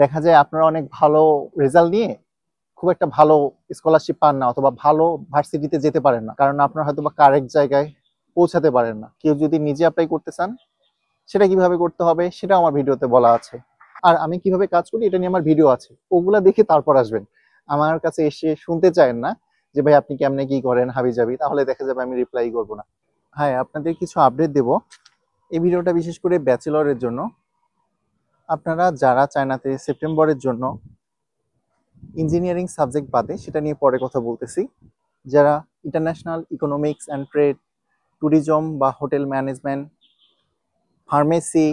দেখা যায় আপনারা অনেক ভালো রেজাল্ট নিয়ে খুব একটা ভালো স্কলারশিপ পান না, অথবা ভালো ভার্সিটিতে যেতে পারেন না, কারণ আপনারা হয়তো বা কারেক্ট জায়গায় পৌঁছাতে পারেন না। কেউ যদি নিজে অ্যাপ্লাই করতে চান, সেটা কিভাবে করতে হবে সেটা আমার ভিডিওতে বলা আছে। আর আমি কিভাবে কাজ করি এটা নিয়ে আমার ভিডিও আছে, ওগুলা দেখে তারপর আসবেন। আমার কাছে এসে শুনতে চায়েন না যে ভাই আপনি কেমনে কি করেন হাবি যাবি, তাহলে দেখা যাবে আমি রিপ্লাই করবো না। হ্যাঁ, আপনাদের কিছু আপডেট দেব। এই ভিডিওটা বিশেষ করে ব্যাচেলরের জন্য। আপনারা যারা চায়নাতে সেপ্টেম্বরের জন্য ইঞ্জিনিয়ারিং সাবজেক্ট বাদে, সেটা নিয়ে পরে কথা বলতেছি, যারা international economics and trade, tourism বা hotel management, pharmacy,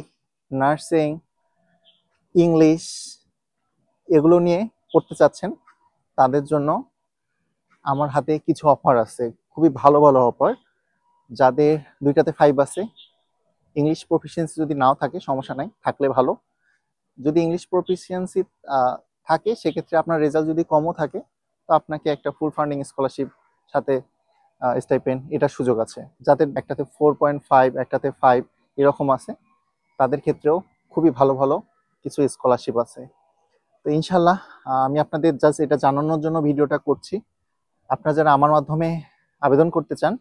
nursing, English এগুলো নিয়ে পড়তে চাচ্ছেন, তাদের জন্য আমার হাতে কিছু অফার আছে, খুবই ভালো ভালো অফার। যাদের দুইটাতে 5 আছে, ইংলিশ প্রফিসিয়েন্সি যদি নাও থাকে সমস্যা নাই, থাকলে ভালো। যদি ইংলিশ প্রফিসিয়েন্সি থাকে, সেক্ষেত্রে আপনার রেজাল্ট যদি কমও থাকে, তো আপনাকে একটা ফুল ফান্ডিং স্কলারশিপ সাথে স্টাইপেন্ড এটার সুযোগ আছে। যাদের একটাতে 4.5, একটাতে 5 এরকম আছে, তাদের ক্ষেত্রেও খুবই ভালো ভালো কিছু স্কলারশিপ আছে। তো ইনশাল্লাহ আমি আপনাদের জাস্ট এটা জানানোর জন্য ভিডিওটা করছি। আপনারা যারা আমার মাধ্যমে আবেদন করতে চান,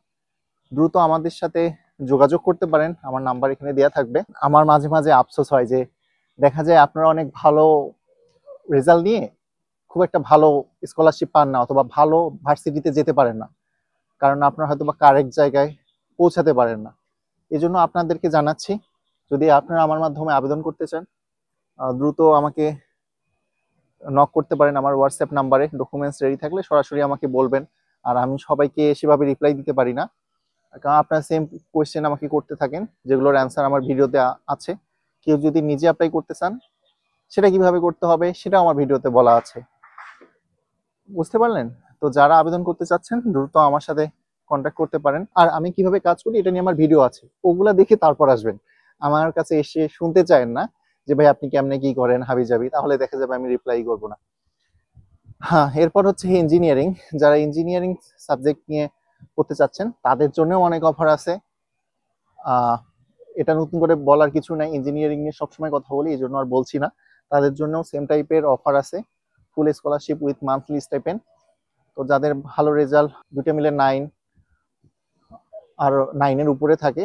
দ্রুত আমাদের সাথে যোগাযোগ করতে পারেন, আমার নাম্বার এখানে দেওয়া থাকবে। আমার মাঝে মাঝে আফসোস হয় যে দেখা যায় আপনারা অনেক ভালো রেজাল্ট নিয়ে খুব একটা ভালো স্কলারশিপ পান না, অথবা ভালো ভার্সিটিতে যেতে পারেন না, কারণ আপনারা হয়তো বা কারেক্ট জায়গায় পৌঁছাতে পারেন না। এই জন্য আপনাদেরকে জানাচ্ছি, যদি আপনারা আমার মাধ্যমে আবেদন করতে চান, দ্রুত আমাকে নক করতে পারেন আমার হোয়াটসঅ্যাপ নাম্বারে। ডকুমেন্টস রেডি থাকলে সরাসরি আমাকে বলবেন। আর আমি সবাইকে সেভাবে রিপ্লাই দিতে পারি না, কারণ আপনারা সেম কোয়েশ্চেন আমাকে করতে থাকেন, যেগুলোর অ্যান্সার আমার ভিডিওতে আছে। কেউ যদি নিজে অ্যাপ্লাই করতে চান, সেটা কিভাবে করতে হবে সেটা আমার ভিডিওতে বলা আছে। বুঝতে পারলেন? তো যারা আবেদন করতে চাচ্ছেন, দ্রুত আমার সাথে কন্ট্যাক্ট করতে পারেন। আর আমি কিভাবে কাজ করি এটা নিয়ে আমার ভিডিও আছে, ওগুলা দেখে তারপর আসবেন। আমার কাছে এসে শুনতে চায়েন না যে ভাই আপনি কেমনে কি করেন হাবি যাবি, তাহলে দেখা যাবে আমি রিপ্লাই করবো না। হ্যাঁ, এরপর হচ্ছে ইঞ্জিনিয়ারিং। যারা ইঞ্জিনিয়ারিং সাবজেক্ট নিয়ে করতে চাচ্ছেন, তাদের জন্যও অনেক অফার আছে। এটা নতুন করে বলার কিছু নাই, ইঞ্জিনিয়ারিং নিয়ে সবসময় কথা বলি, এই জন্য আর বলছি না। তাদের জন্য সেম টাইপের অফার আছে, ফুল স্কলারশিপ উইথ মান্থলি স্টাইপেন্ড। তো যাদের ভালো রেজাল্ট দুটো মিলে 9 আর 9-এর উপরে থাকে,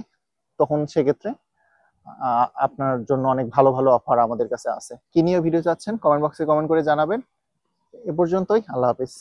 তখন সেক্ষেত্রে আপনার জন্য অনেক ভালো ভালো অফার আমাদের কাছে আছে। কি নিয়ে ভিডিও চাচ্ছেন কমেন্ট বক্সে কমেন্ট করে জানাবেন। এ পর্যন্তই, আল্লাহ হাফিজ।